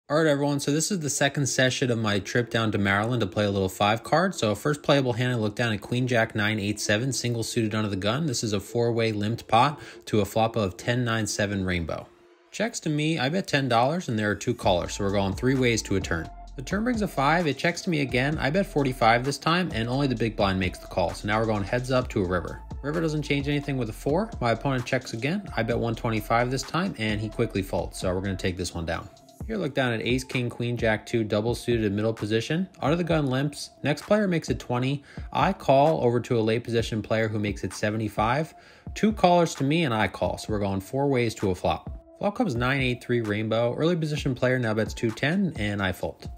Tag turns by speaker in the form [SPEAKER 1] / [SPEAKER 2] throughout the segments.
[SPEAKER 1] All right, everyone, so this is the second session of my trip down to Maryland to play a little 5-card. So first playable hand, I looked down at Queen Jack 9 8 7, single suited under the gun. This is a 4-way limped pot to a flop of 10 9 7 rainbow. Checks to me, I bet $10 and there are 2 callers, so we're going 3 ways to a turn. The turn brings a 5, it checks to me again, I bet 45 this time, and only the big blind makes the call. So now we're going heads up to a river. River doesn't change anything with a 4. My opponent checks again, I bet 125 this time, and he quickly folds, so we're going to take this one down. Here, look down at Ace, King, Queen, Jack 2, double suited in middle position. Under the gun limps. Next player makes it 20. I call over to a late position player who makes it 75. 2 callers to me and I call. So we're going 4 ways to a flop. Flop comes 9 8 3 rainbow. Early position player now bets 210 and I fold.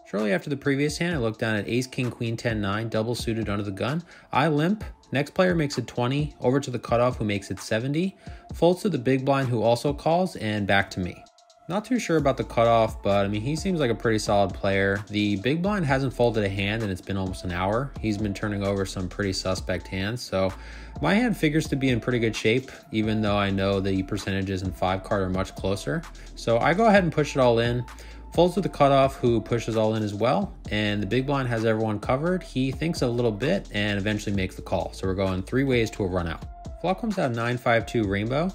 [SPEAKER 1] Shortly after the previous hand, I look down at Ace, King, Queen, 10 9, double suited under the gun. I limp. Next player makes it 20. Over to the cutoff who makes it 70. Folds to the big blind who also calls and back to me. Not too sure about the cutoff, but I mean, he seems like a pretty solid player. The big blind hasn't folded a hand and it's been almost an hour. He's been turning over some pretty suspect hands. So my hand figures to be in pretty good shape, even though I know the percentages in 5-card are much closer. So I go ahead and push it all in. Folds to the cutoff who pushes all in as well. And the big blind has everyone covered. He thinks a little bit and eventually makes the call. So we're going 3 ways to a run out. Flop comes out 9 5 2 rainbow.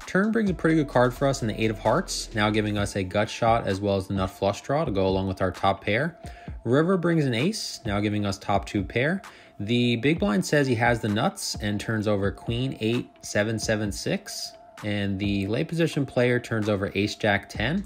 [SPEAKER 1] Turn brings a pretty good card for us in the 8 of hearts, now giving us a gut shot as well as the nut flush draw to go along with our top pair. River brings an ace, now giving us top 2 pair. The big blind says he has the nuts and turns over Queen 8 7 7 6, and the late position player turns over Ace Jack 10.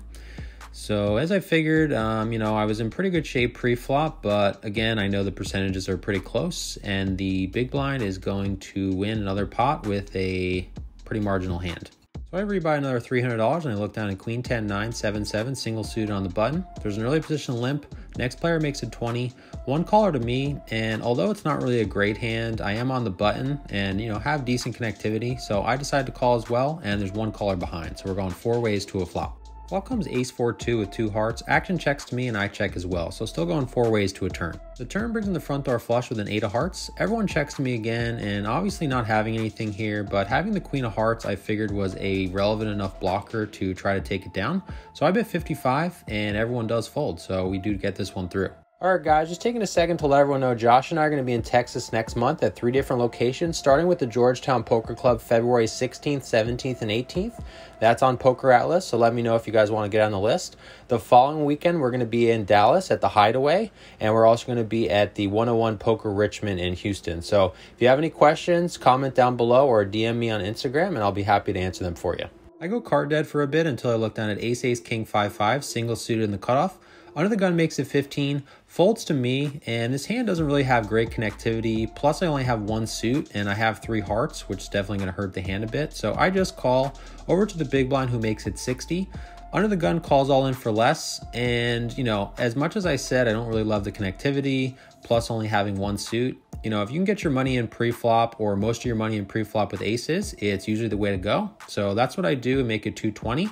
[SPEAKER 1] So as I figured, I was in pretty good shape pre-flop, but again, I know the percentages are pretty close, and the big blind is going to win another pot with a pretty marginal hand. So I rebuy another $300 and I look down at Queen 10 9 7 7, single suited on the button. There's an early position limp. Next player makes it 20. 1 caller to me, and although it's not really a great hand, I am on the button and have decent connectivity. So I decide to call as well, and there's 1 caller behind. So we're going 4 ways to a flop. Flop comes Ace 4 2 with 2 hearts. Action checks to me and I check as well, so still going 4 ways to a turn. The turn brings in the front door flush with an 8 of hearts. Everyone checks to me again, and obviously not having anything here, but having the Queen of Hearts I figured was a relevant enough blocker to try to take it down. So I bet 55 and everyone does fold, so we do get this one through. All right, guys, just taking a second to let everyone know Josh and I are going to be in Texas next month at 3 different locations, starting with the Georgetown Poker Club February 16th, 17th, and 18th. That's on PokerAtlas, so let me know if you guys want to get on the list. The following weekend, we're going to be in Dallas at the Hideaway, and we're also going to be at the 101 Poker Richmond in Houston. So if you have any questions, comment down below or DM me on Instagram, and I'll be happy to answer them for you. I go card dead for a bit until I look down at Ace Ace King 5 5, single suited in the cutoff. Under the gun makes it 15, folds to me, and this hand doesn't really have great connectivity. Plus I only have 1 suit and I have 3 hearts, which is definitely going to hurt the hand a bit. So I just call over to the big blind who makes it 60. Under the gun calls all in for less, and as much as I said I don't really love the connectivity, plus only having 1 suit, if you can get your money in pre-flop or most of your money in pre-flop with aces, it's usually the way to go. So that's what I do and make it 220.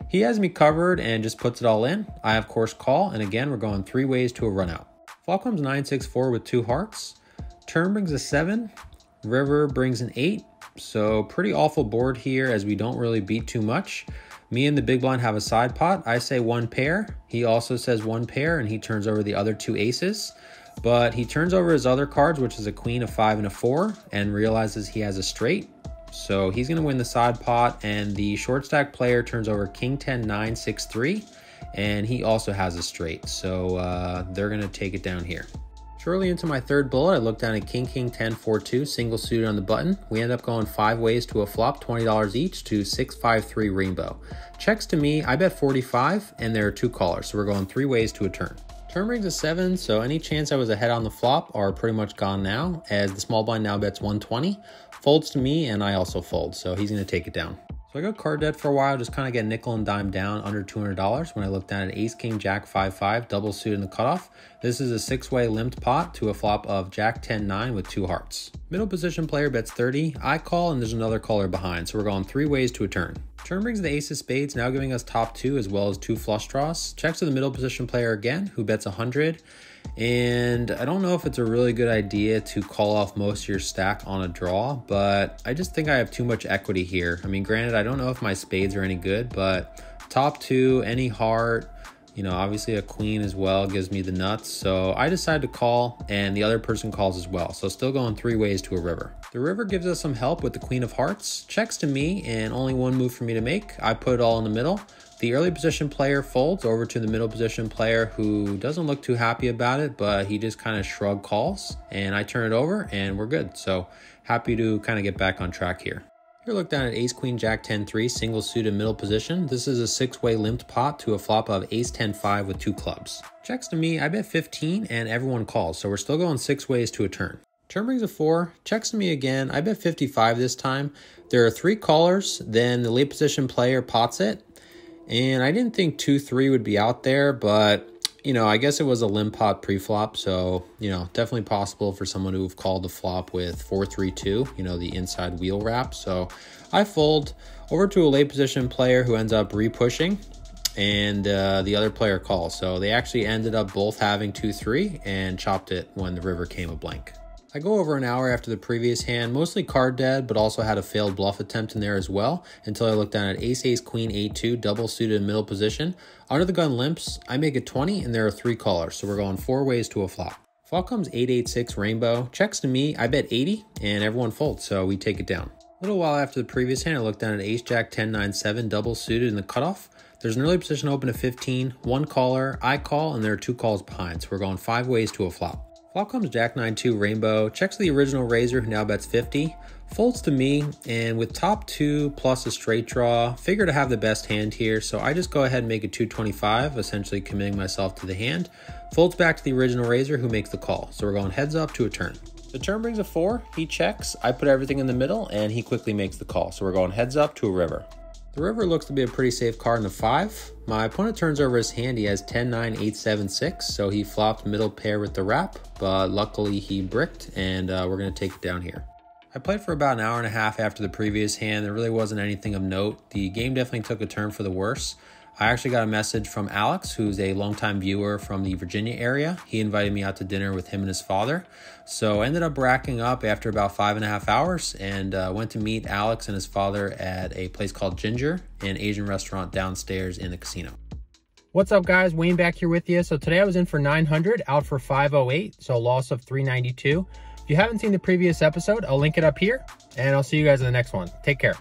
[SPEAKER 1] He has me covered and just puts it all in. I of course call, and again we're going 3 ways to a run out. Flop comes 9 6 4 with 2 hearts. Turn brings a 7. River brings an 8. So pretty awful board here as we don't really beat too much. Me and the big blind have a side pot. I say 1 pair. He also says 1 pair, and he turns over the other 2 aces. But he turns over his other cards, which is a queen, a 5, and a 4, and realizes he has a straight. So he's going to win the side pot, and the short stack player turns over King 10 9 6 3, and he also has a straight. So they're going to take it down here. Shortly into my 3rd bullet, I look down at King King 10 4 2, single suited on the button. We end up going 5 ways to a flop, $20 each to 6 5 3 rainbow. Checks to me, I bet 45, and there are 2 callers, so we're going 3 ways to a turn. Turn brings a 7, so any chance I was ahead on the flop are pretty much gone now, as the small blind now bets 120. Folds to me, and I also fold, so he's going to take it down. So I go card dead for a while, just kind of get nickel and dime down under $200 when I look down at Ace King Jack 5 5, double suited in the cutoff. This is a 6-way limped pot to a flop of Jack 10 9 with 2 hearts. Middle position player bets 30. I call, and there's another caller behind, so we're going 3 ways to a turn. Turn brings the ace of spades, now giving us top 2 as well as 2 flush draws. Checks to the middle position player again, who bets 100. And I don't know if it's a really good idea to call off most of your stack on a draw, but I just think I have too much equity here. I mean, granted, I don't know if my spades are any good, but top 2, any heart, You know, obviously a queen as well gives me the nuts. So I decide to call, and the other person calls as well. So still going 3 ways to a river. The river gives us some help with the queen of hearts. Checks to me, and only one move for me to make. I put it all in the middle. The early position player folds over to the middle position player, who doesn't look too happy about it, but he just kind of shrug calls, and I turn it over and we're good. So happy to kind of get back on track here. Here, look down at ace queen jack 10-3 single suited middle position. This is a 6-way limped pot to a flop of ace 10-5 with 2 clubs. Checks to me, I bet 15 and everyone calls, so we're still going 6 ways to a turn. Turn brings a 4, checks to me again, I bet 55 this time. There are 3 callers, then the late position player pots it. And I didn't think 2-3 would be out there, but you know, I guess it was a limp pot pre-flop, so, you know, definitely possible for someone to have called the flop with 4-3-2, you know, the inside wheel wrap. So I fold over to a late position player who ends up re-pushing, and the other player calls. So they actually ended up both having 2-3 and chopped it when the river came a blank. I go over an hour after the previous hand, mostly card dead, but also had a failed bluff attempt in there as well, until I look down at ace queen 8-2, double suited in middle position. Under the gun limps, I make it 20, and there are 3 callers, so we're going 4 ways to a flop. Flop comes 8-8-6 rainbow, checks to me, I bet 80, and everyone folds, so we take it down. A little while after the previous hand, I look down at ace jack 10-9-7, double suited in the cutoff. There's an early position open to 15, 1 caller, I call, and there are 2 calls behind, so we're going 5 ways to a flop. Flop comes jack 9-2 rainbow, checks the original raiser who now bets 50, folds to me, and with top 2 plus a straight draw, figure to have the best hand here, so I just go ahead and make it 225, essentially committing myself to the hand. Folds back to the original raiser who makes the call, so we're going heads up to a turn. The turn brings a 4, he checks, I put everything in the middle, and he quickly makes the call, so we're going heads up to a river. The river looks to be a pretty safe card in the 5. My opponent turns over his hand. He has 10-9, 8-7, 6, so he flopped middle pair with the wrap, but luckily he bricked, and we're going to take it down here. I played for about an hour and a half after the previous hand. There really wasn't anything of note. The game definitely took a turn for the worse. I actually got a message from Alex, who's a longtime viewer from the Virginia area. He invited me out to dinner with him and his father. So I ended up racking up after about 5.5 hours and went to meet Alex and his father at a place called Ginger, an Asian restaurant downstairs in the casino.
[SPEAKER 2] What's up, guys? Wayne back here with you. So today I was in for 900, out for 508, so a loss of 392. If you haven't seen the previous episode, I'll link it up here, and I'll see you guys in the next one. Take care.